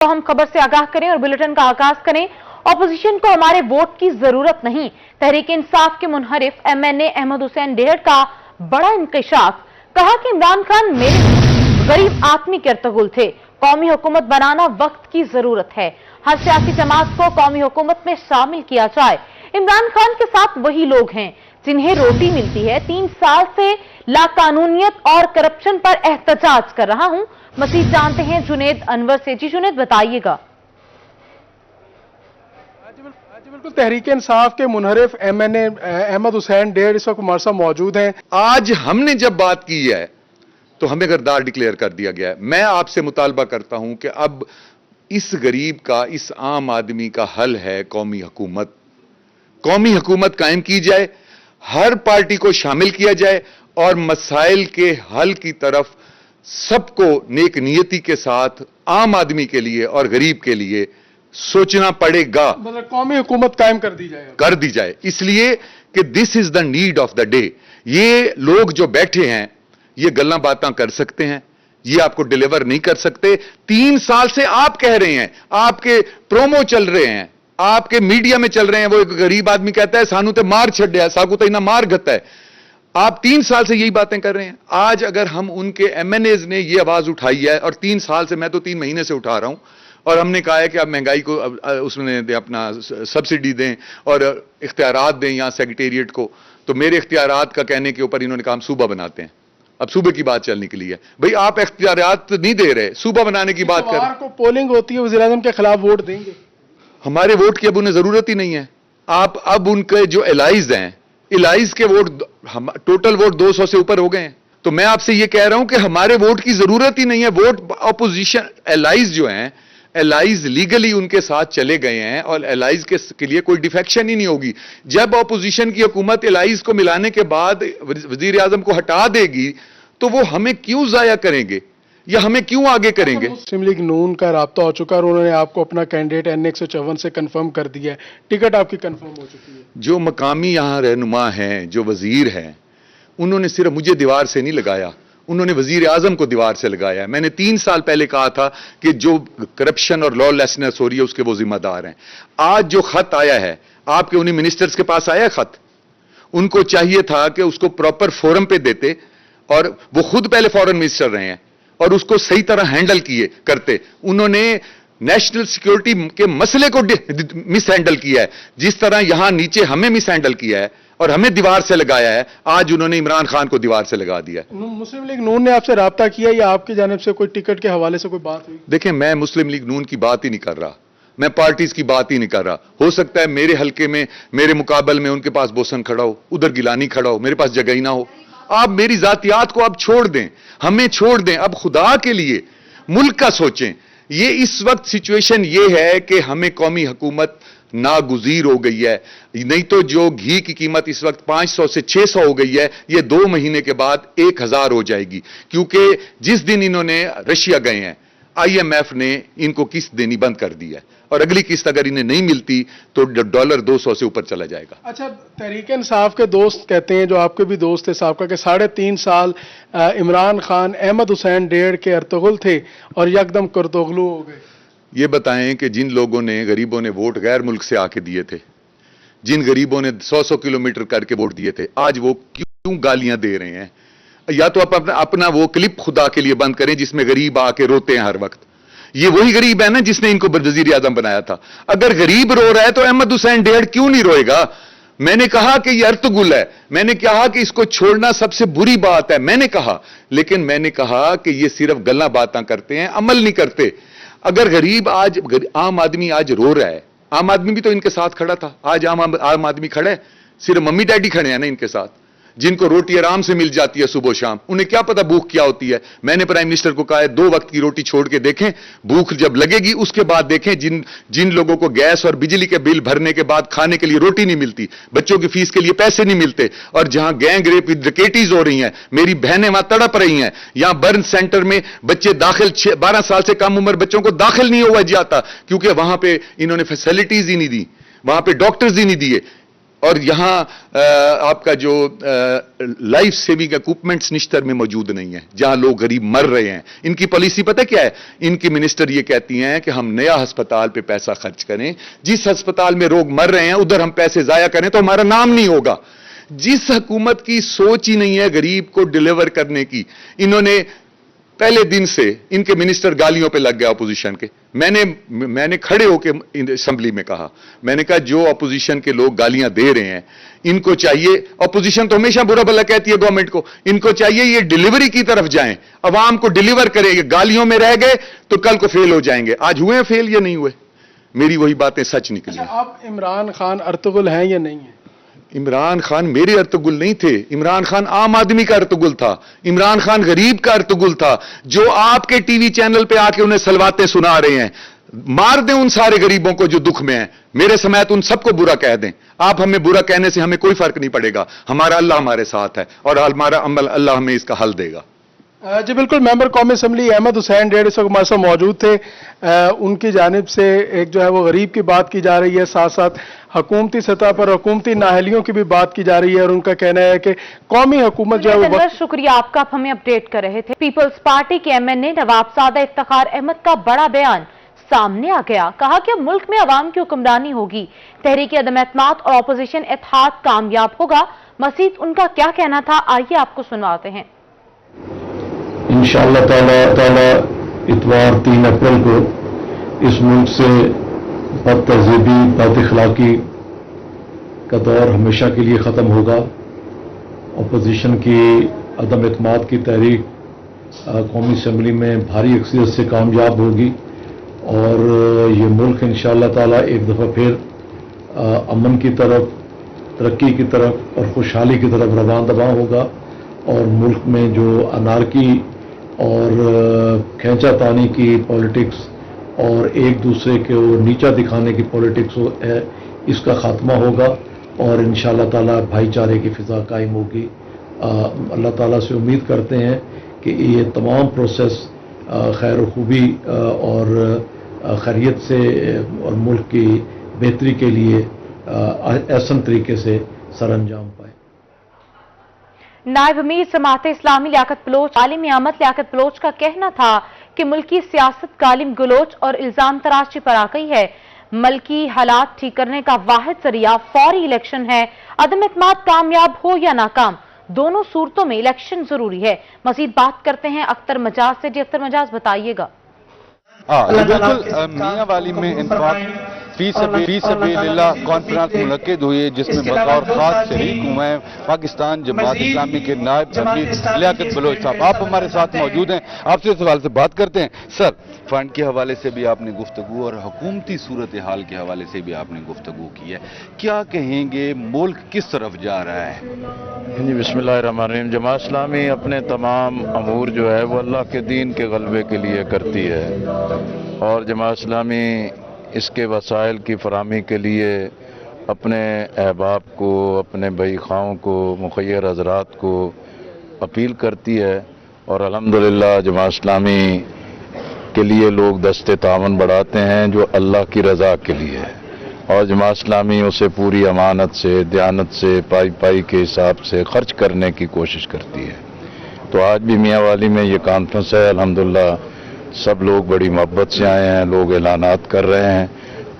तो हम खबर से आगाह करें और बुलेटिन का आगाज करें। ऑपोजिशन को हमारे वोट की जरूरत नहीं, तहरीक इंसाफ के मुनहरिफ एमएनए अहमद हुसैन डेहड़ का बड़ा इंकशाफ। कहा कि इमरान खान मेरे गरीब आदमी के अर्तगुल थे, कौमी हुकूमत बनाना वक्त की जरूरत है, हर सियासी जमात को कौमी हुकूमत में शामिल किया जाए। इमरान खान के साथ वही लोग हैं जिन्हें रोटी मिलती है। 3 साल से लाकानूनियत और करप्शन पर एहतजाज कर रहा हूं। मजीद जानते हैं जुनेद अनवर से। जी जुनेद, बताइएगा। बिल्कुल, तहरीक इंसाफ के मुनहरिफ एमएनए अहमद हुसैन डेहड़ इस वक्त हमारे साथ मौजूद हैं। आज हमने जब बात की है तो हमें गद्दार डिक्लेयर कर दिया गया है। मैं आपसे मुतालबा करता हूं कि अब इस गरीब का, इस आम आदमी का हल है कौमी हुकूमत। कौमी हुकूमत कायम की जाए, हर पार्टी को शामिल किया जाए और मसाइल के हल की तरफ सबको नेक नियति के साथ आम आदमी के लिए और गरीब के लिए सोचना पड़ेगा। मतलब कौमी हुकूमत कायम कर दी जाए, इसलिए कि this is the need of the day. ये लोग जो बैठे हैं ये गल्लां बातां कर सकते हैं, ये आपको डिलीवर नहीं कर सकते। 3 साल से आप कह रहे हैं, आपके प्रोमो चल रहे हैं, आपके मीडिया में चल रहे हैं। वो एक गरीब आदमी कहता है सानू तो मार छड्या, साकू तो इना मार गता है। आप 3 साल से यही बातें कर रहे हैं। आज अगर हम उनके एमएनएज ने ये आवाज उठाई है, और 3 साल से, मैं तो 3 महीने से उठा रहा हूं, और हमने कहा है कि आप महंगाई को उसमें दे, अपना सब्सिडी दें और इख्तियारात दें यहां सेक्रेटेरिएट को, तो मेरे इख्तियारात का कहने के ऊपर इन्होंने कहा हम सूबा बनाते हैं। अब सूबे की बात चल निकली है। भाई आप इख्तियारात नहीं दे रहे, सूबा बनाने की बात कर रहे हैं। को पोलिंग होती है, वज़ीर आज़म के खिलाफ वोट देंगे। हमारे वोट की अब उन्हें जरूरत ही नहीं है। आप अब उनके जो एलाइज हैं, एलाइज के वोट, टोटल वोट 200 से ऊपर हो गए हैं। तो मैं आपसे ये कह रहा हूं कि हमारे वोट की जरूरत ही नहीं है। वोट अपोजिशन एलाइज जो हैं, एलाइज लीगली उनके साथ चले गए हैं और एलाइज के लिए कोई डिफेक्शन ही नहीं होगी। जब अपोजिशन की हुकूमत एलाइज को मिलाने के बाद वजीर आजम को हटा देगी तो वो हमें क्यों जाया करेंगे या हमें क्यों आगे करेंगे। मुस्लिम लीग नून का राब्ता हो चुका है और उन्होंने आपको अपना कैंडिडेट N154 से कंफर्म कर दिया है, टिकट आपकी कंफर्म हो चुकी है। जो मकामी यहां रहनुमा हैं, जो वजीर हैं, उन्होंने सिर्फ मुझे दीवार से नहीं लगाया, उन्होंने वजीर आजम को दीवार से लगाया है। मैंने 3 साल पहले कहा था कि जो करप्शन और लॉलेसनेस हो रही है उसके वो जिम्मेदार हैं। आज जो खत आया है, आपके उन्हीं मिनिस्टर्स के पास आया खत, उनको चाहिए था कि उसको प्रॉपर फोरम पे देते, और वो खुद पहले फॉरेन मिनिस्टर रहे हैं और उसको सही तरह हैंडल करते। उन्होंने नेशनल सिक्योरिटी के मसले को मिस हैंडल किया है, जिस तरह यहां नीचे हमें मिस हैंडल किया है और हमें दीवार से लगाया है। आज उन्होंने इमरान खान को दीवार से लगा दिया है। मुस्लिम लीग नून ने आपसे राब्ता किया या आपकी जानिब से कोई टिकट के हवाले से कोई बात हुई? देखें, मैं मुस्लिम लीग नून की बात ही नहीं कर रहा, मैं पार्टीज की बात ही नहीं कर रहा। हो सकता है मेरे हलके में, मेरे मुकाबल में उनके पास बोसन खड़ा हो, उधर गिलानी खड़ा हो, मेरे पास जगह ही ना हो। आप मेरी जातियात को आप छोड़ दें, हमें छोड़ दें। अब खुदा के लिए मुल्क का सोचें। ये इस वक्त सिचुएशन ये है कि हमें कौमी हुकूमत नागुजीर हो गई है। नहीं तो जो घी की कीमत इस वक्त 500 से 600 हो गई है, ये 2 महीने के बाद 1000 हो जाएगी। क्योंकि जिस दिन इन्होंने रशिया गए हैं, IMF ने इनको किस्त देनी बंद कर दी है, और अगली किस्त अगर इन्हें नहीं मिलती तो डॉलर 200 से ऊपर चला जाएगा। अच्छा, तहरीक इंसाफ के दोस्त कहते हैं, जो आपके भी दोस्त थे साहब का, कि 3.5 साल इमरान खान अहमद हुसैन डेहड़ के अर्तगुल थे और यकदम करतोगलू हो गए। ये बताएं कि जिन लोगों ने, गरीबों ने वोट गैर मुल्क से आके दिए थे, जिन गरीबों ने 100-100 किलोमीटर करके वोट दिए थे, आज वो क्यों गालियां दे रहे हैं? या तो आप अपना वो क्लिप खुदा के लिए बंद करें जिसमें गरीब आके रोते हैं हर वक्त। ये वही गरीब है ना जिसने इनको वजीर आजम बनाया था। अगर गरीब रो रहा है तो अहमद हुसैन डेहड़ क्यों नहीं रोएगा? मैंने कहा कि ये अर्तगुल है, मैंने कहा कि इसको छोड़ना सबसे बुरी बात है, मैंने कहा, लेकिन मैंने कहा कि ये सिर्फ गल्लां बातें करते हैं, अमल नहीं करते। अगर गरीब आज, आम आदमी आज रो रहा है, आम आदमी भी तो इनके साथ खड़ा था, आज आम आदमी खड़ा है, सिर्फ मम्मी डैडी खड़े हैं ना इनके साथ, जिनको रोटी आराम से मिल जाती है सुबह शाम। उन्हें क्या पता भूख क्या होती है। मैंने प्राइम मिनिस्टर को कहा है 2 वक्त की रोटी छोड़ के देखें, भूख जब लगेगी उसके बाद देखें। जिन लोगों को गैस और बिजली के बिल भरने के बाद खाने के लिए रोटी नहीं मिलती, बच्चों की फीस के लिए पैसे नहीं मिलते, और जहां गैंग रेप डकैतीज हो रही हैं, मेरी बहनें वहां तड़प रही हैं, यहां बर्न सेंटर में बच्चे दाखिल, 12 साल से कम उम्र बच्चों को दाखिल नहीं हुआ जाता क्योंकि वहां पे इन्होंने फैसिलिटीज ही नहीं दी, वहां पे डॉक्टर्स ही नहीं दिए। اور یہاں آپ کا جو لائف سیونگ اکوپمنٹس نشتر میں موجود نہیں ہے، جہاں لوگ غریب مر رہے ہیں. ان کی پالیسی پتہ کیا ہے؟ ان کی منسٹر یہ کہتی ہیں کہ ہم نیا ہسپتال پہ پیسہ خرچ کریں، جس ہسپتال میں لوگ مر رہے ہیں ادھر ہم پیسے ضائع کریں تو ہمارا نام نہیں ہوگا. جس حکومت کی سوچ ہی نہیں ہے غریب کو ڈیلیور کرنے کی، انہوں نے پہلے دن سے ان کے منسٹر گالیوں پہ لگ گیا اپوزیشن کے. میں نے کھڑے ہو کے اسمبلی میں کہا، میں نے کہا جو اپوزیشن کے لوگ گالیاں دے رہے ہیں ان کو چاہیے، اپوزیشن تو ہمیشہ برا بھلا کہتی ہے گورنمنٹ کو، ان کو چاہیے یہ ڈیلیوری کی طرف جائیں، عوام کو ڈیلیور کریں. یہ گالیوں میں رہ گئے تو کل کو فیل ہو جائیں گے. آج ہوئے ہیں فیل یا نہیں ہوئے؟ میری وہی باتیں سچ نکلی. اب عمران خان ارطغرل ہیں یا نہیں ہیں؟ عمران خان میرے ارطغرل نہیں تھے، عمران خان عام آدمی کا ارطغرل تھا، عمران خان غریب کا ارطغرل تھا. جو آپ کے ٹی وی چینل پہ آ کے انہیں سلواتیں سنا رہے ہیں، مار دیں ان سارے غریبوں کو جو دکھ میں ہیں، میرے سمیت ان سب کو برا کہہ دیں. آپ ہمیں برا کہنے سے ہمیں کوئی فرق نہیں پڑے گا، ہمارا اللہ ہمارے ساتھ ہے اور ہمارا عمل اللہ ہمیں اس کا حل دے گا. جی بالکل، ممبر قومی اسمبلی احمد حسین ڈیڑھ اس وقت ہمارے ساتھ موجود تھے. ان کی جانب سے ایک جو ہے وہ غریب کی بات کی جا رہی ہے، ساتھ ساتھ حکومتی سطح پر حکومتی نااہلیوں کی بھی بات کی جا رہی ہے، اور ان کا کہنا ہے کہ قومی حکومت جو ہے وہ شکریہ آپ کا، آپ ہمیں اپڈیٹ کر رہے تھے. پیپلز پارٹی کے ایم این اے نوابزادہ افتخار احمد کا بڑا بیان سامنے آ گیا. کہا کہ اب ملک میں عوام کی حکمرانی ہوگی، تحریک عدم اعتماد اور اپوزیشن اتحاد کامیاب ہوگا. مزید ان کا کیا کہنا تھا، آئیے آپ کو سنواتے ہیں. انشاءاللہ تعالی اتوار 3 اپریل کو اس ملک سے بد تہذیبی، بد اخلاقی کا دور ہمیشہ کے لیے ختم ہوگا. اپوزیشن کی عدم اعتماد کی تحریک قومی اسمبلی میں بھاری اکثریت سے کامیاب ہوگی اور یہ ملک انشاءاللہ تعالی ایک دفعہ پھر امن کی طرف، ترقی کی طرف اور خوشحالی کی طرف رواں دواں ہوگا. اور ملک میں جو انارکی اور کھینچا تانی کی پالیٹکس اور ایک دوسرے کو نیچا دکھانے کی پالیٹکس ہے، اس کا خاتمہ ہوگا اور انشاءاللہ تعالی بھائی چارے کی فضا قائم ہوگی. اللہ تعالیٰ سے امید کرتے ہیں کہ یہ تمام پروسیس خیر و خوبی اور خیریت سے اور ملک کی بہتری کے لیے احسن طریقے سے سر انجام پائے. نائب امیر جماعت اسلامی لیاقت بلوچ عالم احمد لیاقت بلوچ کا کہنا تھا کہ ملکی سیاست گالم گلوچ اور الزام تراشی پر آ گئی ہے. ملکی حالات ٹھیک کرنے کا واحد ذریعہ فوری الیکشن ہے. عدم اعتماد کامیاب ہو یا ناکام، دونوں صورتوں میں الیکشن ضروری ہے. مزید بات کرتے ہیں اختر مجاز سے. جی اختر مجاز، بتائیے گا. بالکل، میاں والی میں انفاق فی سبیل اللہ کانفرنس منعقد ہوئی ہے، جس میں بطور خاص شریک ہوئے ہیں پاکستان جماعت اسلامی کے نائب امیر لیاقت بلوچ صاحب. آپ ہمارے ساتھ موجود ہیں، آپ سے اس حوالے سے بات کرتے ہیں. سر، فنڈ کے حوالے سے بھی آپ نے گفتگو اور حکومتی صورتحال کے حوالے سے بھی آپ نے گفتگو کی ہے. کیا کہیں گے، ملک کس طرف جا رہا ہے؟ جی بسم اللہ الرحمن الرحیم. جماعت اسلامی اپنے تمام امور جو ہے وہ اللہ کے دین کے غلبے کے لیے کرتی ہے اور جماعت اسلامی اس کے وسائل کی فراہمی کے لیے اپنے احباب کو، اپنے بھائی خواہوں کو، مخیر حضرات کو اپیل کرتی ہے اور الحمدللہ جماعت اسلامی کے لیے لوگ دست تعاون بڑھاتے ہیں جو اللہ کی رضا کے لیے ہے اور جماعت اسلامی اسے پوری امانت سے، دیانت سے، پائی کے حساب سے خرچ کرنے کی کوشش کرتی ہے. تو آج بھی میاں والی میں یہ کانفرنس ہے. الحمدللہ سب لوگ بڑی محبت سے آئے ہیں، لوگ اعلانات کر رہے ہیں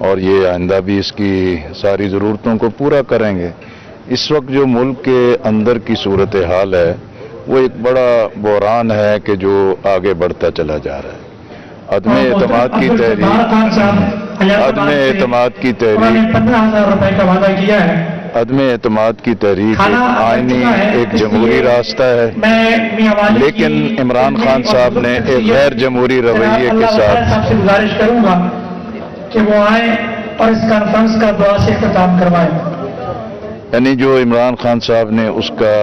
اور یہ آئندہ بھی اس کی ساری ضرورتوں کو پورا کریں گے. اس وقت جو ملک کے اندر کی صورتحال ہے وہ ایک بڑا بحران ہے کہ جو آگے بڑھتا چلا جا رہا ہے. عدم اعتماد کی تحریک، عدم اعتماد کی تحریک، عدم اعتماد کی تحریک ایک آئینی، ایک جمہوری راستہ ہے، لیکن عمران خان صاحب نے ایک غیر جمہوری رویے کے ساتھ گزارش کروں گا کہ وہ آئیں اور اس کانفرنس کا دعا سے اختتام کروائیں. یعنی جو عمران خان صاحب نے اس کا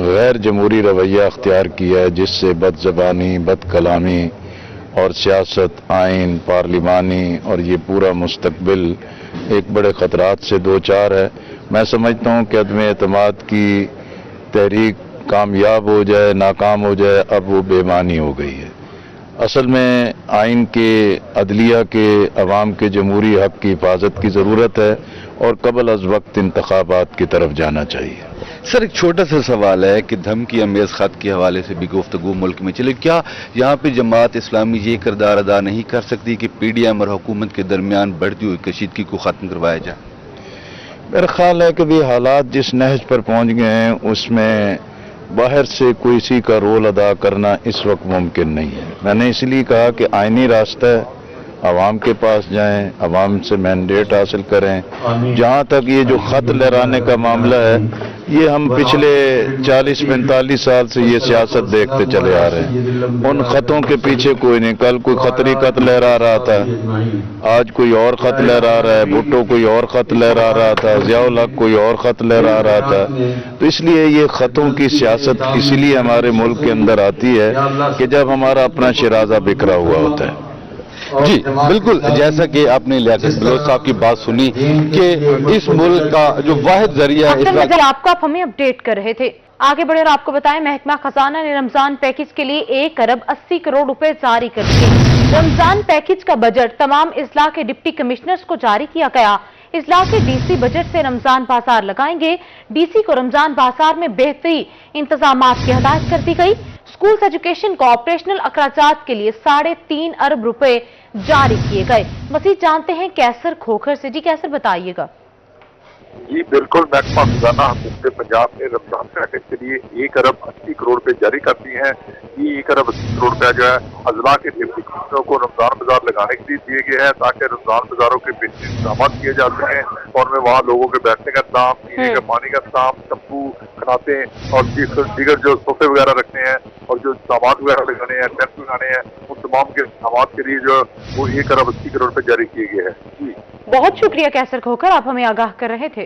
غیر جمہوری رویہ اختیار کیا ہے جس سے بد زبانی، بد کلامی اور سیاست، آئین، پارلیمانی اور یہ پورا مستقبل ایک بڑے خطرات سے دوچار ہے. میں سمجھتا ہوں کہ عدم اعتماد کی تحریک کامیاب ہو جائے، ناکام ہو جائے، اب وہ بے معنی ہو گئی ہے. اصل میں آئین کے عدلیہ کے عوام کے جمہوری حق کی حفاظت کی ضرورت ہے اور قبل از وقت انتخابات کی طرف جانا چاہیے۔ سر ایک چھوٹا سا سوال ہے کہ دھمکی امیز خط کے حوالے سے بھی گفتگو ملک میں چلے، کیا یہاں پہ جماعت اسلامی یہ کردار ادا نہیں کر سکتی کہ پی ڈی ایم اور حکومت کے درمیان بڑھتی ہوئی کشیدگی کو ختم کروایا جائے؟ میرا خیال ہے کہ بھی حالات جس نہج پر پہنچ گئے ہیں اس میں باہر سے کوئی سی کا رول ادا کرنا اس وقت ممکن نہیں ہے۔ میں نے اس لیے کہا کہ آئینی راستہ ہے، عوام کے پاس جائیں، عوام سے مینڈیٹ حاصل کریں۔ جہاں تک یہ جو خط لہرانے کا معاملہ ہے، یہ ہم پچھلے 40-45 سال سے یہ سیاست دیکھتے چلے آ رہے ہیں۔ ان خطوں کے پیچھے کوئی نہیں، کل کوئی خطری خط لہرا رہا تھا، آج کوئی اور خط لہرا رہا ہے، بھٹو کوئی اور خط لہرا رہا تھا، ضیاء الحق کوئی اور خط لہرا رہا تھا۔ تو اس لیے یہ خطوں کی سیاست اسی لیے ہمارے ملک کے اندر آتی ہے کہ جب ہمارا اپنا شیرازہ بکھرا ہوا ہوتا ہے۔ جی بالکل، جیسا کہ آپ نے لیاقت بلوچ صاحب کی بات سنی کہ اس ملک کا جو واحد ذریعہ ہے آپ ہمیں اپڈیٹ کر رہے تھے۔ آگے بڑھے اور آپ کو بتائیں، محکمہ خزانہ نے رمضان پیکج کے لیے 1 ارب 80 کروڑ روپے جاری کر دیے۔ رمضان پیکج کا بجٹ تمام اضلاع کے ڈپٹی کمشنرز کو جاری کیا گیا۔ اضلاع کے ڈی سی بجٹ سے رمضان بازار لگائیں گے۔ ڈی سی کو رمضان بازار میں بہتری انتظامات کی ہدایت کر دی گئی۔ اسکولز ایجوکیشن کو آپریشنل اخراجات کے لیے 3.5 ارب روپے جاری کیے گئے۔ مزید جانتے ہیں کیسر کھوکھر سے۔ جی کیسر بتائیے گا۔ جی بالکل، محکمہ خزانہ حکومت پنجاب نے رمضان پیکج کے لیے 1 ارب 80 کروڑ روپے جاری کر دی ہیں۔ یہ 1 ارب 80 کروڑ روپے جو ہے اضلاع کے ڈپٹی کمشنروں کو رمضان بازار لگانے کے لیے دیے گئے ہیں تاکہ رمضان بازاروں کے بہترین انتظامات کیے جا سکیں اور میں وہاں لوگوں کے بیٹھنے کا انتظام، پینے کا پانی کا انتظام، شمپو، کھناتے اور دیگر جو صوفے وغیرہ رکھنے ہیں اور جو انتظامات وغیرہ لگانے ہیں، ٹینٹ لگانے ہیں، ان تمام کے انتظامات کے لیے جو وہ 1 ارب 80 کروڑ روپے جاری کیے گئے ہیں۔ جی بہت شکریہ کیسر کھوکھر، آپ ہمیں آگاہ کر رہے تھے۔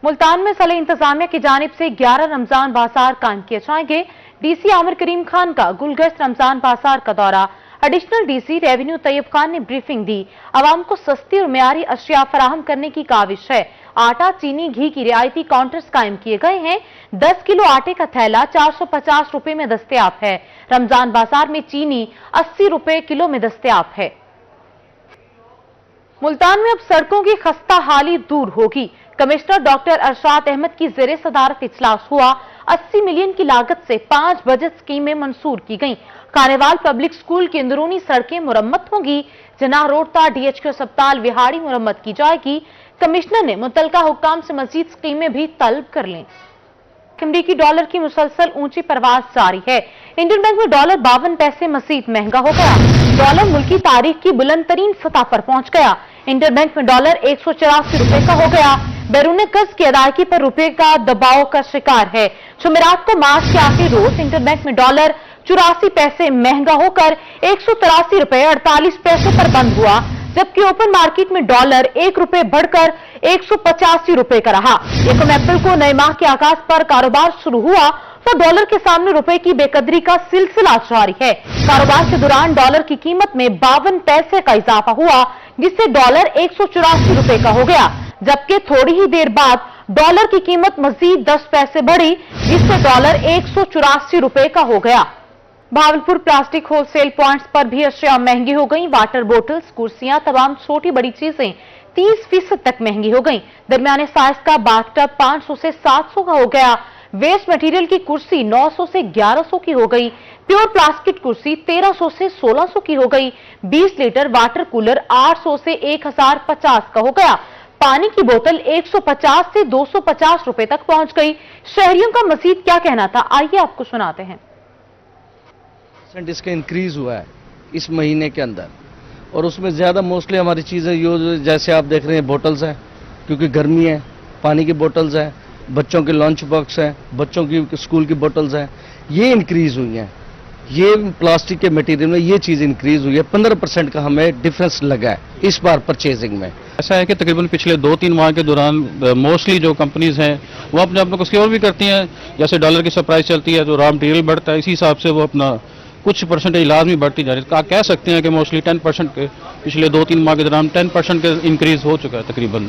ملتان میں صالح انتظامیہ کی جانب سے 11 رمضان بازار قائم کیے جائیں گے۔ ڈی سی عامر کریم خان کا گلگشت رمضان بازار کا دورہ۔ ایڈیشنل ڈی سی ریونیو طیب خان نے بریفنگ دی۔ عوام کو سستی اور معیاری اشیاء فراہم کرنے کی کاوش ہے۔ آٹا، چینی، گھی کی رعایتی کاؤنٹرز قائم کیے گئے ہیں۔ 10 کلو آٹے کا تھیلا 450 روپے میں دستیاب ہے۔ رمضان بازار میں چینی 80 روپے کلو میں دستیاب ہے۔ ملتان میں اب سڑکوں کی خستہ حالی دور ہوگی۔ کمشنر ڈاکٹر ارشاد احمد کی زیر صدارت اجلاس ہوا۔ 80 ملین کی لاگت سے 5 بجٹ اسکیمیں منظور کی گئیں۔ کانیوال پبلک سکول کی اندرونی سڑکیں مرمت ہوں گی۔ جناح روڈ تا DHQ اسپتال وہاڑی مرمت کی جائے گی۔ کمشنر نے متعلقہ حکام سے مزید اسکیمیں بھی طلب کر لیں۔ امریکی ڈالر کی مسلسل اونچی پرواز جاری ہے۔ انڈین بینک میں ڈالر 52 پیسے مزید مہنگا ہو گیا۔ ڈالر ملکی تاریخ کی بلند ترین سطح پر پہنچ گیا۔ انڈین بینک میں ڈالر 184 روپے کا ہو گیا۔ بیرون قرض کی ادائیگی پر روپے کا دباؤ کا شکار ہے۔ جمعرات کو مارچ کے آخری روز انڈین بینک میں ڈالر 84 پیسے مہنگا ہو کر 183 روپے 48 پیسوں پر بند ہوا، جبکہ اوپن مارکیٹ میں ڈالر 1 روپے بڑھ کر 185 روپے کا رہا۔ 1 اپریل کو نئے ماہ کے آغاز پر کاروبار شروع ہوا تو ڈالر کے سامنے روپے کی بے قدری کا سلسلہ جاری ہے۔ کاروبار کے دوران ڈالر کی قیمت میں 52 پیسے کا اضافہ ہوا، جس سے ڈالر 184 روپے کا ہو گیا، جبکہ تھوڑی ہی دیر بعد ڈالر کی قیمت مزید 10 پیسے بڑھی، جس سے ڈالر 184 روپے کا ہو گیا۔ Bahawalpur plastic wholesale points پر بھی اشیاء مہنگی ہو گئیں۔ واٹر بوٹلز، کرسیاں، تمام چھوٹی بڑی چیزیں 30% تک مہنگی ہو گئیں۔ درمیانے سائز کا باتھ ٹب 500 سے 700 کا ہو گیا۔ ویسٹ مٹیریل کی کرسی 900 سے 1100 کی ہو گئی۔ پیور پلاسٹک کرسی 1300 سے 1600 کی ہو گئی۔ 20 لیٹر واٹر کولر 800 سے 1050 کا ہو گیا۔ پانی کی بوتل 150 سے 250 روپے تک پہنچ گئی۔ شہریوں کا مزید کیا کہنا تھا، آئیے آپ کو سناتے ہیں۔ اس کا انکریز ہوا ہے اس مہینے کے اندر، اور اس میں زیادہ موسٹلی ہماری چیزیں جیسے آپ دیکھ رہے ہیں بوٹلز ہیں، کیونکہ گرمی ہے، پانی کی بوٹلز ہیں، بچوں کے لنچ باکس ہیں، بچوں کی اسکول کی بوٹلز ہیں، یہ انکریز ہوئی ہیں۔ یہ پلاسٹک کے میٹیریل میں یہ چیز انکریز ہوئی ہے۔ 15% کا ہمیں ڈفرنس لگا ہے اس بار پرچیزنگ میں۔ ایسا ہے کہ تقریباً پچھلے 2-3 ماہ کے دوران موسٹلی جو کمپنیز ہیں وہ اپنے آپ کو سکیور بھی کرتی ہیں، جیسے ڈالر کی سپرائز چلتی ہے تو را مٹیریل بڑھتا ہے، اسی حساب سے وہ اپنا کچھ پرسنٹیج لازمی بڑھتی جا رہی ہے۔ کہہ سکتے ہیں کہ موسٹلی 10% کے پچھلے 2-3 ماہ کے دوران 10% کے انکریز ہو چکا ہے تقریباً۔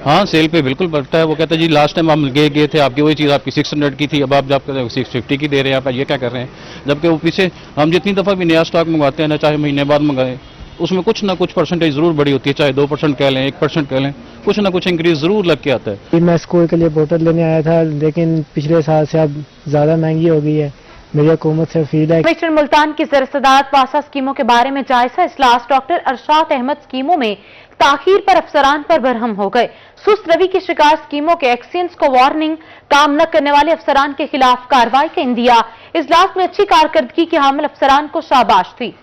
हाँ सेल पे बिल्कुल बढ़ता है। वो कहते हैं जी लास्ट टाइम हम गए थे आपकी वही चीज़ आपकी 600 की थी, अब आप जब 650 की दे रहे हैं, आप ये क्या कर रहे हैं। जबकि वो पीछे हम जितनी दफ़ा भी नया स्टॉक मंगवाते हैं ना, चाहे महीने बाद मंगाएं, उसमें कुछ ना कुछ परसेंटेज ज़रूर बढ़ी होती है, चाहे 2% कह लें 1% कह लें, कुछ ना कुछ इंक्रीज ज़रूर लग के आता है। मैं स्कूल के लिए बोतल लेने आया था, लेकिन पिछले साल से अब ज़्यादा महंगी हो गई है। मेरी हुकूमत से अपील है कमिश्नर मुल्तान की ज़र-ए-सदारत वासा स्कीमों के बारे में जायजा इजलास। डॉक्टर अरशाद अहमद स्कीमों में ताखीर पर अफसरान पर बरहम हो गए। सुस्त रवि की शिकार स्कीमों के एक्सियंस को वार्निंग, काम न करने वाले अफसरान के खिलाफ कार्रवाई का इंदिया। इजलास में अच्छी कारकर्दगी के हामिल अफसरान को शाबाश थी।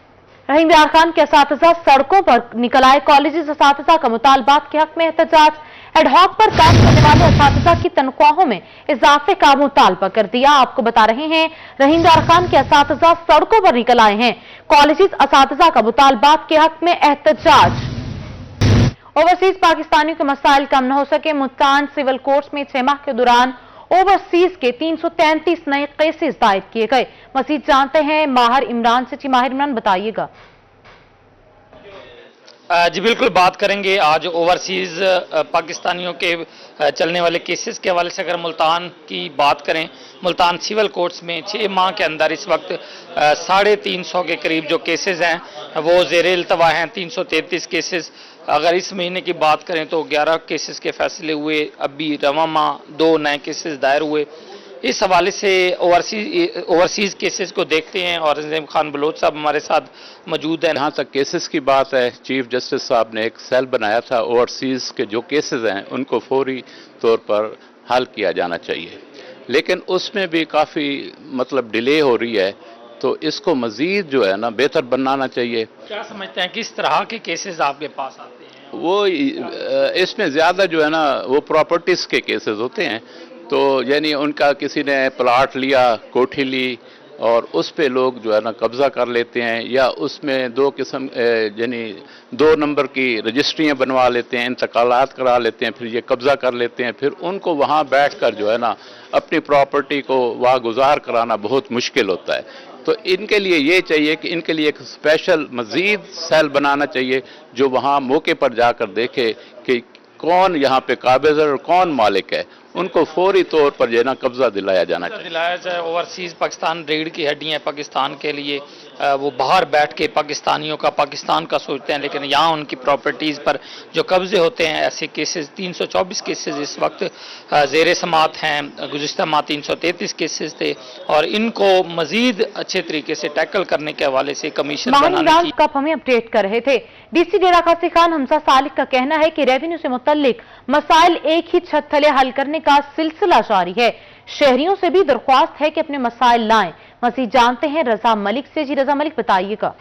रहीम यार खान के असातिज़ा सड़कों पर निकल आए। कॉलेजेस असातिज़ा का मुतालबात के हक में एहतजाज। एडहॉक पर काम करने वाले असातिज़ा की तनख्वाहों में इजाफे का मुतालबा कर दिया। आपको बता रहे हैं रहीम यार खान के असातिज़ा सड़कों पर निकल आए हैं। कॉलेजेस असातिज़ा का मुतालबात के हक में एहतजाज। ओवरसीज पाकिस्तानियों के मसाइल कम न हो सके। मुल्तान सिविल कोर्ट्स में 6 माह के दौरान ओवरसीज के 333 नए केसेस दायर किए गए। मजीद जानते हैं माहिर इमरान से। जी माहिर इमरान बताइएगा। जी बिल्कुल, बात करेंगे आज ओवरसीज पाकिस्तानियों के चलने वाले केसेस के हवाले से। अगर मुल्तान की बात करें, मुल्तान सिविल कोर्ट्स में 6 माह के अंदर इस वक्त 350 के करीब जो केसेस हैं वो ज़ेरे इल्तवा हैं। 333 केसेस। अगर इस महीने की बात करें तो 11 केसेस के फैसले हुए। अभी रवा माह 2 नए केसेस दायर हुए। इस हवाले से ओवरसीज केसेस को देखते हैं और नज़ीम खान बलोच साहब हमारे साथ मौजूद हैं। जहाँ तक केसेस की बात है, चीफ जस्टिस साहब ने एक सेल बनाया था। ओवरसीज के जो केसेस हैं उनको फौरी तौर पर हल किया जाना चाहिए, लेकिन उसमें भी काफ़ी डिले हो रही है, तो इसको मज़ीद जो है ना बेहतर बनाना चाहिए। क्या समझते हैं किस तरह के केसेस आपके पास आते हैं? वो इसमें ज़्यादा जो है ना वो प्रॉपर्टीज़ के केसेस होते हैं। तो यानी उनका किसी ने प्लाट लिया, कोठी ली और उस पे लोग जो है ना कब्ज़ा कर लेते हैं, या उसमें 2 किस्म यानी 2 नंबर की रजिस्ट्रियाँ बनवा लेते हैं, इंतकालात करा लेते हैं, फिर ये कब्ज़ा कर लेते हैं। फिर उनको वहाँ बैठ कर जो है ना अपनी प्रॉपर्टी को वागुजार कराना बहुत मुश्किल होता है। तो इनके लिए ये चाहिए कि इनके लिए एक स्पेशल मज़ीद सेल बनाना चाहिए जो वहाँ मौके पर जाकर देखे कि कौन यहाँ पे काबिज है और कौन मालिक है। उनको फौरी तौर पर जो है ना कब्जा दिलाया जाना चाहिए। दिलाया जाए। ओवरसीज पाकिस्तान रीढ़ की हड्डी है पाकिस्तान के लिए। वो बाहर बैठ के पाकिस्तानियों का, पाकिस्तान का सोचते हैं, लेकिन यहाँ उनकी प्रॉपर्टीज़ पर जो कब्जे होते हैं, ऐसे केसेस 324 केसेस इस वक्त ज़ेरे समात हैं। गुज़िश्ता माह 333 केसेस थे और इनको मजीद अच्छे तरीके से टैकल करने के हवाले से कमीशन बनाने की हमें अपडेट कर रहे थे। डीसी डेरा गाजी खान हमजा सालिक का कहना है कि रेवेन्यू से मुतल्लिक मसाइल एक ही छत तले हल करने का सिलसिला जारी है। शहरियों से भी दरख्वास्त है कि अपने मसाइल लाएं। मज़ीद जानते हैं रजा मलिक से। जी रजा मलिक बताइएगा।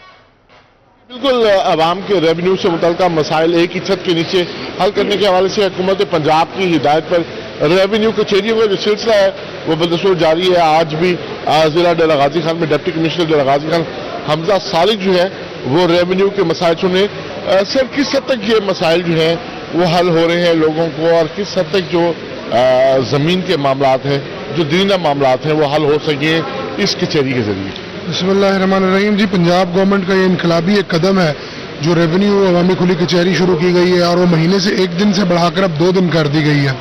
बिल्कुल, आवाम के रेवेन्यू से मुतल्लिका मसाइल एक ही छत के नीचे हल करने के हवाले से हुकूमत पंजाब की हिदायत पर रेवेन्यू कचहरियों का जो सिलसिला है वो बदस्तूर जारी है। आज भी जिला डेरा गाजी खान में डिप्टी कमिश्नर डेरा गाजी खान हमजा सालिक जो है वो रेवेन्यू के मसाइल सुने। सर, किस हद तक ये मसाइल जो है वो हल हो रहे हैं लोगों को, और किस हद तक जो ज़मीन के मामलात हैं, जो दीना मामलात हैं, वो हल हो सके इस कचहरी के जरिए? बिस्मिल्लाहिर्रहमानिर्रहीम। जी, पंजाब गवर्नमेंट का ये इनकलाबी एक कदम है जो रेवेन्यू अवामी खुली कचहरी शुरू की गई है और वो महीने से 1 दिन से बढ़ाकर अब 2 दिन कर दी गई है।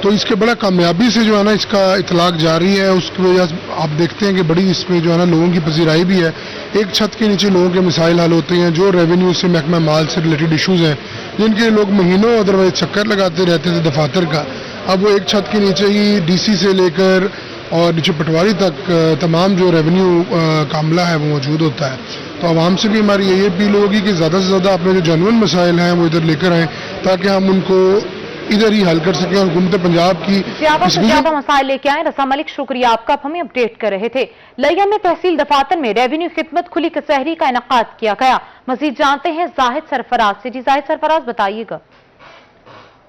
तो इसके बड़ा कामयाबी से जो है ना इसका इतलाक जारी है। उसकी वजह से आप देखते हैं कि बड़ी इसमें जो है ना लोगों की पजीराई भी है। एक छत के नीचे लोगों के मसाइल हल होते हैं। जो रेवेन्यू से महकमा माल से रिलेटेड इशूज़ हैं जिनके लोग महीनों अदरवाइज चक्कर लगाते रहते थे दफातर का, अब वो एक छत के नीचे ही डीसी से लेकर और नीचे पटवारी तक तमाम जो रेवेन्यू कामला है वो मौजूद होता है। तो आवाम से भी हमारी यही अपील होगी कि ज़्यादा से ज़्यादा अपने जो जेन्युइन मसाइल हैं वो इधर लेकर आएँ ताकि हम उनको इधर ही हल कर सकें। और हुकूमत पंजाब की ज्यादा मसाइल लेके आए। रसा मलिक शुक्रिया आपका, आप हमें अपडेट कर रहे थे। लिया में तहसील दफातर में रेवेन्यू खिदमत खुली कचहरी का इनेकाद किया गया। मजीद जानते हैं जाहिद सरफराज से। जी जाहिद सरफराज बताइएगा।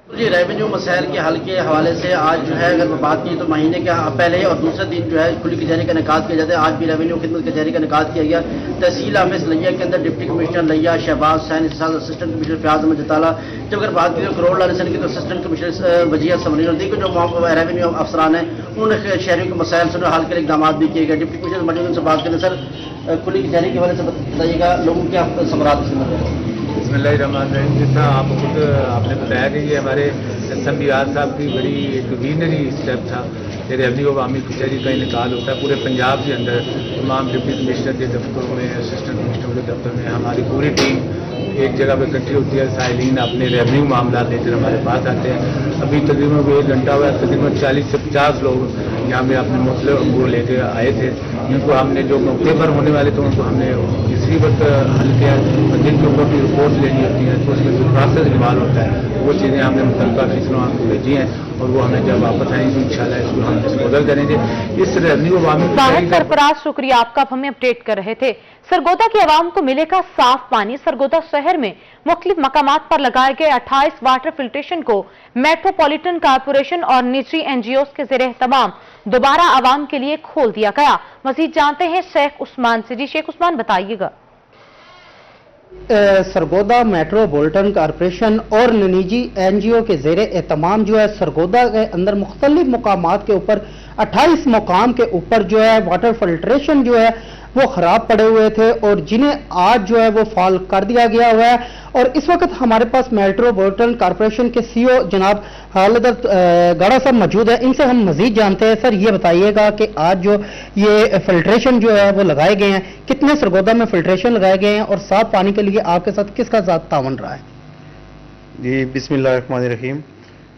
जी, रेवेन्यू मसाइल के हल के हवाले से आज जो है अगर बात की तो महीने के पहले और दूसरे दिन जो है खुली कचहरी का इनेकाद किया जाता है। आज भी रेवेन्यू खिदमत कचहरी का इनेकाद किया गया। तहसील हाफिज लिया के अंदर डिप्टी कमिश्नर लिया शहबाज हुसैन, असिस्टेंट कमिश्नर फयाज अहमद जताला। जब अगर बात की तो करोड़ लाल की तो असिस्टेंट कमिश्नर वजिया समरी और दीगर जो रेवेन्यू अफसरान हैं उन शहरियों के मसाइल से हल के लिए इकदाम भी किए गए। डिप्टी कमिश्नर मरीज से बात करें, सर खुली कचहरी के हवाले से बताइएगा लोगों के समरात बिस्मिल्लाहिर्रहमानिर्रहीम। जिस तरह आप खुद आपने बताया कि ये हमारे SMBR साहब की बड़ी एक विजनरी स्टेप था कि रेवेन्यू अवामी कचहरी का इनकाल होता है पूरे पंजाब के अंदर। तमाम डिप्टी कमिश्नर के दफ्तरों में, असिस्टेंट कमिश्नर के दफ्तर में हमारी पूरी टीम एक जगह पे इकट्ठी होती है। साइलिन अपने रेवेन्यू मामला लेकर हमारे पास आते हैं। अभी तकरीबन 1 घंटा हुआ, तकरीबन 40 से 50 लोग यहाँ पे अपने मुख्तलिफ अमूर लेकर आए थे, जिनको हमने जो मौके पर होने वाले थे उनको हमने इसी वक्त हल किया। और जिनके ऊपर भी रिपोर्ट लेनी होती है तो उसमें जो प्रोसेस इन्वॉल्व होता है वो चीज़ें हमने मुतल्लिका अफसरों को भेजी हैं और वो हमें जब वापस आएंगे तो इंशाल्लाह इसको हम डिस्पोजल करेंगे। इस रेवेन्यू अवामी वाहिद सरफराज, शुक्रिया आपका। आप हमें अपडेट कर रहे थे। सरगोदा की आवाम को मिलेगा साफ पानी। सरगोदा शहर में मुख्तलिफ मकामात पर लगाए गए 28 वाटर फिल्ट्रेशन को मेट्रोपॉलिटन कॉर्पोरेशन और निजी NGOs के ज़ेरे एहतमाम दोबारा आवाम के लिए खोल दिया गया। मजीद जानते हैं शेख उस्मान से। जी शेख उस्मान, बताइएगा। सरगोदा मेट्रोपॉलिटन कॉर्पोरेशन और निजी NGO के ज़ेरे एहतमाम जो है सरगोदा के अंदर मुख्तलिफ मुकामात के ऊपर 28 मुकाम के ऊपर जो है वाटर फिल्ट्रेशन जो है वो खराब पड़े हुए थे और जिन्हें आज जो है वो फॉल कर दिया गया हुआ है। और इस वक्त हमारे पास मेट्रोपॉलिटन कॉर्पोरेशन के CEO जनाब खालिद गड़ा साहब मौजूद है। इनसे हम मजीद जानते हैं। सर, ये बताइएगा कि आज जो ये फिल्ट्रेशन जो है वो लगाए गए हैं, कितने सरगोदा में फिल्ट्रेशन लगाए गए हैं और साफ पानी के लिए आपके साथ किसका साथ तावन रहा है? जी बिस्मिल्लाहिर्रहमानिर्रहीम।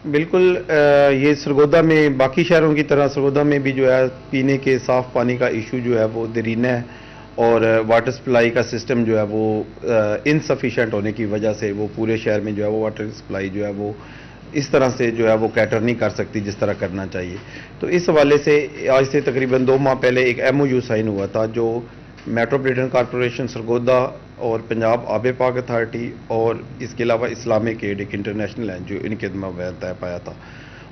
बिल्कुल, ये सरगोदा में बाकी शहरों की तरह सरगोदा में भी जो है पीने के साफ पानी का इशू जो है वो दरीना है और वाटर सप्लाई का सिस्टम जो है वो इनसफिशेंट होने की वजह से वो पूरे शहर में जो है वो वाटर सप्लाई जो है वो इस तरह से जो है वो कैटर नहीं कर सकती जिस तरह करना चाहिए। तो इस हवाले से आज से तकरीबन 2 माह पहले एक MOU साइन हुआ था जो मेट्रोपॉलिटन कॉर्पोरेशन सरगोदा और पंजाब आबे पाक अथॉरिटी और इसके अलावा इस्लामिक एड एक इंटरनेशनल NGO इनके मामले तय पाया था।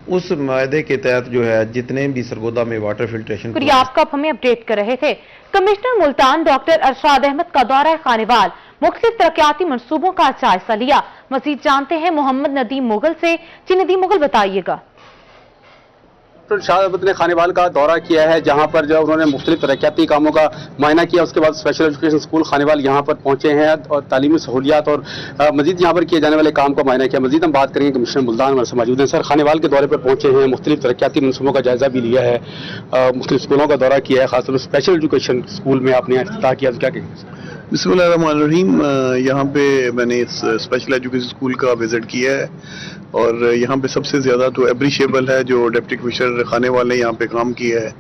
उस मायदे के तहत जो है जितने भी सरगोदा में वाटर फिल्ट्रेशन शुक्रिया आपका। आप हमें अपडेट कर रहे थे। कमिश्नर मुल्तान डॉक्टर अरशाद अहमद का दौरा खानेवाल, मुख्तलिफ तरक्याती मंसूबों का जायजा लिया। मजीद जानते हैं मोहम्मद नदीम मुगल से। जी नदीम मुगल, बताइएगा। अरशाद अहमद ने खानेवाल का दौरा किया है जहां पर जो उन्होंने मुख्तलिफ तरक्याती कामों का मुआयना किया। उसके बाद स्पेशल एजुकेशन स्कूल खानेवाल यहां पर पहुंचे हैं और तालीमी सहूलियात और मजीद यहां पर किए जाने वाले काम का मुआयना किया। मजीद हम बात करेंगे कमिश्नर मुल्तान हमारे से मौजूद हैं। सर, खानेवाल के दौरे पर पहुंचे हैं, मुख्तलिफ तरक्याती मनसूबों का जायजा भी लिया है, मुख्तलिफ स्कूलों का दौरा किया है, खासतौर पर स्पेशल एजुकेशन स्कूल में आपने इफ्तिताह किया, क्या कहेंगे? बिस्मिल्लाहिर्रहमानिर्रहीम। यहाँ पे मैंने स्पेशल एजुकेशन स्कूल का विजिट किया है और यहाँ पे सबसे ज़्यादा तो एप्रिशिएबल है जो डिप्टी कमिश्नर खानेवाल ने यहाँ पे काम किया है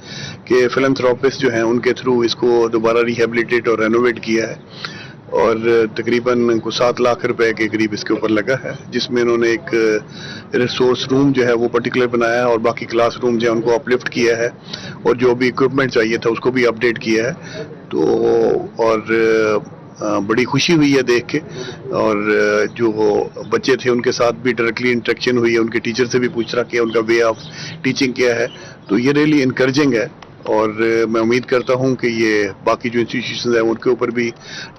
कि फिलैंथ्रोपिस्ट जो हैं उनके थ्रू इसको दोबारा रिहेबिलिटेट और रेनोवेट किया है और तकरीबन 7 लाख रुपए के करीब इसके ऊपर लगा है, जिसमें उन्होंने एक रिसोर्स रूम जो है वो पर्टिकुलर बनाया है और बाकी क्लास रूम जो है उनको अपलिफ्ट किया है और जो भी इक्विपमेंट चाहिए था उसको भी अपडेट किया है। तो और बड़ी खुशी हुई है देख के और जो बच्चे थे उनके साथ भी डायरेक्टली इंटरेक्शन हुई है, उनके टीचर से भी पूछना किया, उनका वे ऑफ टीचिंग क्या है। तो ये रियली इनकरेजिंग है और मैं उम्मीद करता हूं कि ये बाकी जो इंस्टीट्यूशन है उनके ऊपर भी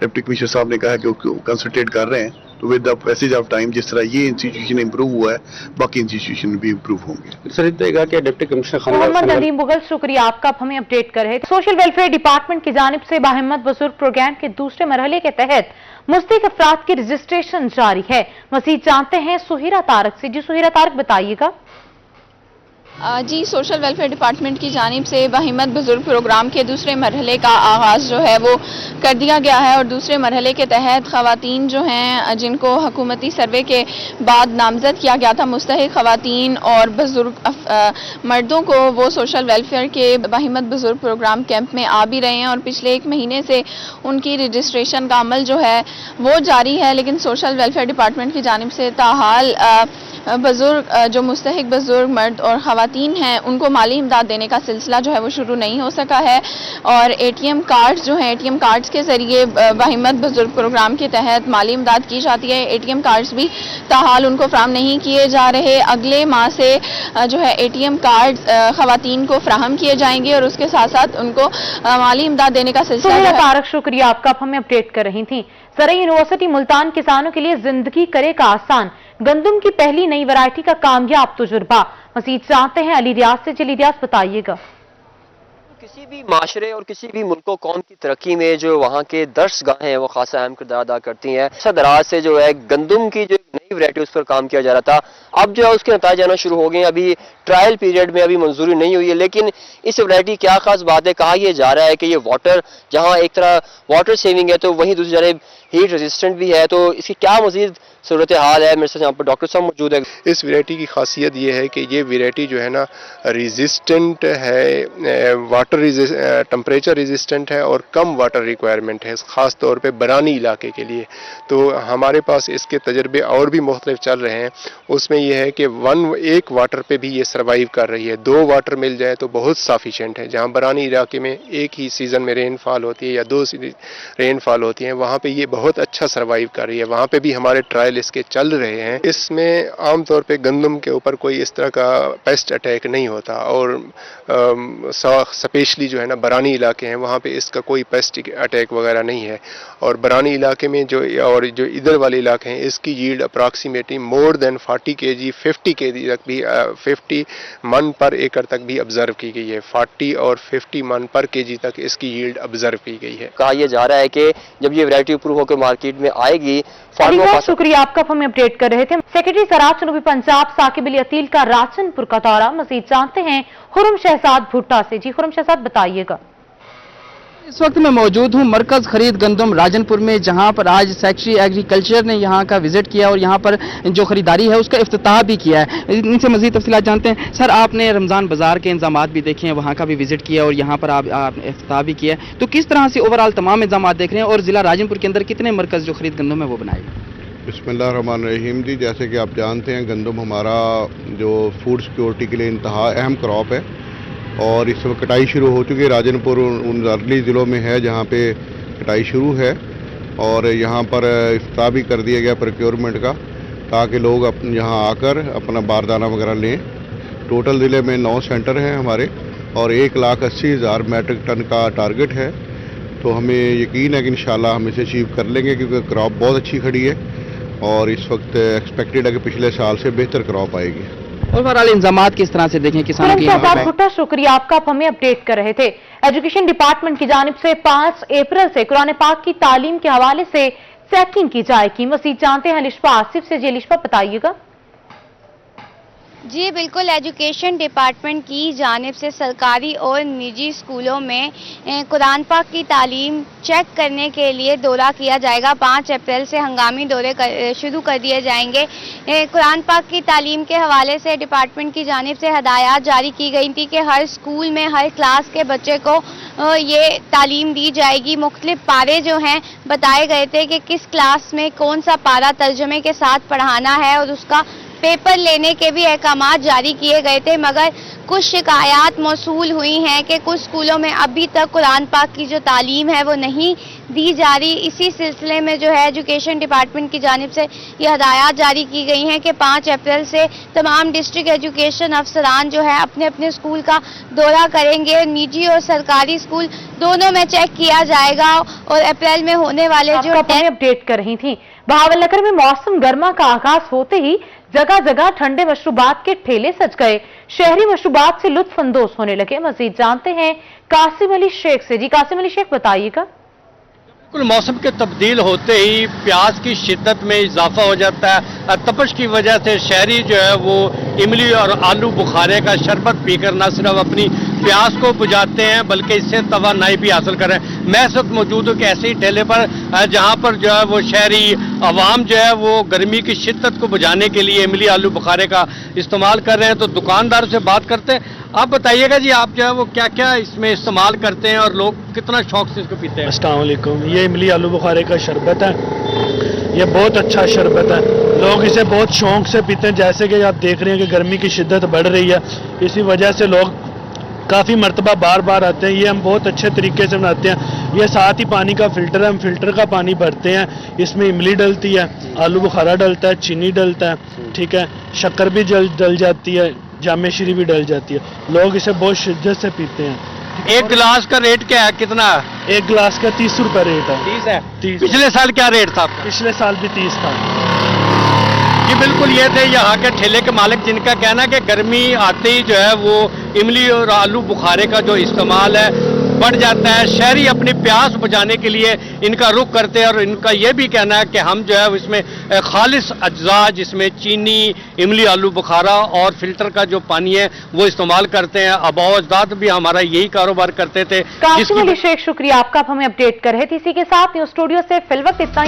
डिप्टी कमिश्नर साहब ने कहा कि वो कंसंट्रेट कर रहे हैं। तो with the passage of time जिस तरह ये इंस्टीट्यूशन इंप्रूव हुआ है बाकी इंस्टीट्यूशन भी इंप्रूव होंगे। सर, इतना कि डिप्टी कमिश्नर मोहम्मद नदीम मुगल, शुक्रिया आपका। आप हमें अपडेट कर रहे थे। सोशल वेलफेयर डिपार्टमेंट की जानिब से बाहिम्मत बुजुर्ग प्रोग्राम के दूसरे मरहले के तहत मुस्तहिक अफराद की रजिस्ट्रेशन जारी है। मजीद जानते हैं सुहेरा तारक से। जी सुहेरा तारक, बताइएगा। जी, सोशल वेलफेयर डिपार्टमेंट की जानिब से बाहिम्मत बुजुर्ग प्रोग्राम के दूसरे मरहले का आगाज़ जो है वो कर दिया गया है और दूसरे मरहले के तहत ख़वातीन जो हैं जिनको हुकूमती सर्वे के बाद नामज़द किया गया था, मुस्तहिक ख़वातीन और बुजुर्ग मर्दों को वो सोशल वेलफेयर के बाहिम्मत बुजुर्ग प्रोग्राम कैंप में आ भी रहे हैं और पिछले 1 महीने से उनकी रजिस्ट्रेशन का अमल जो है वो जारी है। लेकिन सोशल वेलफेयर डिपार्टमेंट की जानिब से ताहाल बुजुर्ग जो मुस्तहिक बुजुर्ग मर्द और ख़वातीन हैं उनको माली इमदाद देने का सिलसिला जो है वो शुरू नहीं हो सका है और ATM कार्ड्स जो हैं ATM कार्ड्स के ज़रिए बाहिम्मत बुजुर्ग प्रोग्राम के तहत माली इमदाद की जाती है। ATM कार्ड्स भी ताहाल उनको फ्राहम नहीं किए जा रहे। अगले माह से जो है ATM कार्ड्स ख़वातीन को फ्राहम किए जाएंगे और उसके साथ साथ उनको माली इमदाद देने का सिलसिला। तारक, शुक्रिया आपका। आप हमें अपडेट कर रही थी। ज़राई यूनिवर्सिटी मुल्तान किसानों के लिए जिंदगी करेगा आसान, गंदम की पहली नई वैरायटी का कामयाब तजुर्बा। मजीद जानते हैं अली रियाज से। अली रियाज, बताइएगा। کسی بھی معاشرے اور کسی بھی ملک و قوم کی ترقی میں جو وہاں کے درس گاہیں ہیں وہ خاصا اہم کردار ادا کرتی ہیں. دراز سے جو ہے گندم کی جو نئی ویرائٹی اس پر کام کیا جا رہا تھا, اب جو ہے اس کے نتائج آنا شروع ہو گئے ہیں. ابھی ٹرائل پیریڈ میں ابھی منظوری نہیں ہوئی ہے, لیکن اس ویرائٹی کیا خاص بات ہے, کہا یہ جا رہا ہے کہ یہ واٹر جہاں ایک طرح واٹر سیونگ ہے تو وہیں دوسری جانب ہیٹ ریزسٹنٹ بھی ہے. تو اس کی کیا مزید صورتحال ہے؟ میرے ساتھ یہاں پر ڈاکٹر صاحب موجود ہے. اس ویرائٹی کی خاصیت یہ ہے کہ یہ ویرائٹی جو ہے نا ریزسٹنٹ ہے, واٹر ٹمپریچر ریزسٹنٹ ہے اور کم واٹر ریکوائرمنٹ ہے, خاص طور پہ برانی علاقے کے لیے. تو ہمارے پاس اس کے تجربے اور بھی مختلف چل رہے ہیں. اس میں یہ ہے کہ ایک واٹر پہ بھی یہ سروائیو کر رہی ہے. 2 واٹر مل جائے تو بہت سافیشینٹ ہے. جہاں برانی علاقے میں ایک ہی سیزن میں رین فال ہوتی ہے یا 2 رین فال ہوتی ہیں, وہاں پہ یہ بہت اچھا سروائیو کر رہی ہے. وہاں پہ بھی ہمارے ٹرائل اس کے چل رہے ہیں. اس میں عام طور پہ گندم کے اوپر کوئی اس طرح کا پیسٹ اٹیک نہیں ہوتا, اور سپیشلی جو ہے نا برانی علاقے ہیں وہاں پہ اس کا کوئی پیسٹ اٹیک وغیرہ نہیں ہے. اور برانی علاقے میں جو ادھر والے علاقے ہیں اس کی ییلڈ اپراکسیمیٹلی مور دین 40 kg 50 kg تک بھی 50 من پر ایکڑ تک بھی آبزرو کی گئی ہے. 40 اور 50 من پر kg تک اس کی ییلڈ آبزرو کی گئی ہے. کہا یہ جا رہا ہے کہ جب یہ ویرائٹی اپروو ہو کے مارکیٹ میں آئے گی. بہت شکریہ آپ کا, ہمیں اپڈیٹ کر رہے تھے سیکرٹری زراعت جنوبی پنجاب ثاقب علی عطیل کا راجن پور کا دورہ. مزید جانتے ہیں خرم شہزاد بھٹا سے. جی خرم شہزاد بتائیے گا. اس وقت میں موجود ہوں مرکز خرید گندم راجن پور میں, جہاں پر آج سیکرٹری ایگریکلچر نے یہاں کا وزٹ کیا اور یہاں پر جو خریداری ہے اس کا افتتاح بھی کیا ہے. ان سے مزید تفصیلات جانتے ہیں. سر, آپ نے رمضان بازار کے انتظامات بھی دیکھے ہیں, وہاں کا بھی وزٹ کیا اور یہاں پر آپ نے افتتاح بھی کیا ہے, تو کس طرح سے اوورآل تمام انتظامات دیکھ رہے ہیں, اور ضلع راجن پور کے اندر کتنے مرکز جو خرید گندم ہے وہ بنائے گئے؟ بسم اللہ الرحمن الرحیم. جی جیسے کہ آپ جانتے ہیں گندم ہمارا جو فوڈ سیکورٹی کے لیے انتہا اہم کراپ ہے, اور اس وقت کٹائی شروع ہو چکی ہے. راجن پور ان ارلی ضلعوں میں ہے جہاں پہ کٹائی شروع ہے, اور یہاں پر افتتاح بھی کر دیا گیا پروکیورمنٹ کا, تاکہ لوگ یہاں آ کر اپنا باردانہ وغیرہ لیں. ٹوٹل ضلع میں 9 سینٹر ہیں ہمارے, اور 1,80,000 میٹرک ٹن کا ٹارگٹ ہے. تو ہمیں یقین ہے کہ انشاءاللہ ہم اسے اچیو کر لیں گے, کیونکہ کراپ بہت اچھی کھڑی ہے, اور اس وقت ایکسپیکٹڈ ہے کہ پچھلے سال سے بہتر کراپ آئے گی. اوورآل انتظامات کس طرح سے دیکھیں کسانوں کی؟ بھٹا شکریہ آپ کا, ہمیں اپڈیٹ کر رہے تھے. ایجوکیشن ڈپارٹمنٹ کی جانب سے 5 اپریل سے قرآن پاک کی تعلیم کے حوالے سے چیکنگ کی جائے گی. مزید جانتے ہیں لشپا آصف سے. جی لشپا بتائیے گا. جی بالکل, ایجوکیشن ڈپارٹمنٹ کی جانب سے سرکاری اور نجی اسکولوں میں قرآن پاک کی تعلیم چیک کرنے کے لیے دورہ کیا جائے گا. 5 اپریل سے ہنگامی دورے شروع کر دیے جائیں گے. قرآن پاک کی تعلیم کے حوالے سے ڈپارٹمنٹ کی جانب سے ہدایات جاری کی گئی تھی کہ ہر اسکول میں ہر کلاس کے بچے کو یہ تعلیم دی جائے گی. مختلف پارے جو ہیں بتائے گئے تھے کہ کس کلاس میں کون سا پارا ترجمے کے ساتھ پڑھانا ہے, اور اس کا پیپر لینے کے بھی احکامات جاری کیے گئے تھے. مگر کچھ شکایات موصول ہوئی ہیں کہ کچھ اسکولوں میں ابھی تک قرآن پاک کی جو تعلیم ہے وہ نہیں دی جا رہی. اسی سلسلے میں جو ہے ایجوکیشن ڈپارٹمنٹ کی جانب سے یہ ہدایات جاری کی گئی ہیں کہ 5 اپریل سے تمام ڈسٹرکٹ ایجوکیشن افسران جو ہے اپنے اپنے اسکول کا دورہ کریں گے. نجی اور سرکاری اسکول دونوں میں چیک کیا جائے گا, اور اپریل میں ہونے والے جو اپڈیٹ کر رہی تھی. بہاول نگر میں موسم گرما کا آغاز ہوتے ہی جگہ جگہ ٹھنڈے مشروبات کے ٹھیلے سج گئے. شہری مشروبات سے لطف اندوز ہونے لگے. مزید جانتے ہیں قاسم علی شیخ سے. جی قاسم علی شیخ بتائیے گا. بالکل, موسم کے تبدیل ہوتے ہی پیاس کی شدت میں اضافہ ہو جاتا ہے. تپش کی وجہ سے شہری جو ہے وہ املی اور آلو بخارے کا شربت پی کر نہ صرف اپنی پیاس کو بجھاتے ہیں بلکہ اس سے توانائی بھی حاصل کر رہے ہیں. میں اس وقت موجود ہوں کہ ایسے ہی ٹھیلے پر جہاں پر جو ہے وہ شہری عوام جو ہے وہ گرمی کی شدت کو بجھانے کے لیے املی آلو بخارے کا استعمال کر رہے ہیں. تو دکاندار سے بات کرتے ہیں. آپ بتائیے گا جی, آپ جو ہے وہ کیا کیا اس میں استعمال کرتے ہیں اور لوگ کتنا شوق سے اس کو پیتے ہیں؟ السلام علیکم. یہ املی آلو بخارے کا شربت ہے. یہ بہت اچھا شربت ہے, لوگ اسے بہت شوق سے پیتے ہیں. جیسے کہ آپ دیکھ رہے ہیں کہ گرمی کی شدت بڑھ رہی ہے, اسی وجہ سے لوگ کافی مرتبہ بار بار آتے ہیں. یہ ہم بہت اچھے طریقے سے بناتے ہیں. یہ ساتھ ہی پانی کا فلٹر ہے, ہم فلٹر کا پانی بھرتے ہیں. اس میں املی ڈلتی ہے, آلو بخارا ڈلتا ہے, چینی ڈلتا ہے, ٹھیک ہے, شکر بھی ڈل جاتی ہے, جامع شیری بھی ڈل جاتی ہے. لوگ اسے بہت شدت سے پیتے ہیں. ایک گلاس کا ریٹ کیا ہے, کتنا ہے؟ ایک گلاس کا 30 روپے ریٹ ہے. 30 ہے. پچھلے سال کیا ریٹ تھا آپ کا؟ پچھلے سال بھی 30 تھا. जी बिल्कुल ये थे यहाँ के ठेले के मालिक, जिनका कहना है कि गर्मी आते ही जो है वो इमली और आलू बुखारे का जो इस्तेमाल है बढ़ जाता है। शहरी अपनी प्यास बुझाने के लिए इनका रुख करते हैं और इनका ये भी कहना है कि हम जो है इसमें खालिस अज्जा जिसमें चीनी, इमली आलू बुखारा और फिल्टर का जो पानी है वो इस्तेमाल करते हैं। आबाओ अजदाद भी हमारा यही कारोबार करते थे। कासिम अली शेख, शुक्रिया आपका, आप हमें अपडेट कर रहे थे। इसी के साथ न्यूज स्टूडियो से फिलवक्त इतना ही।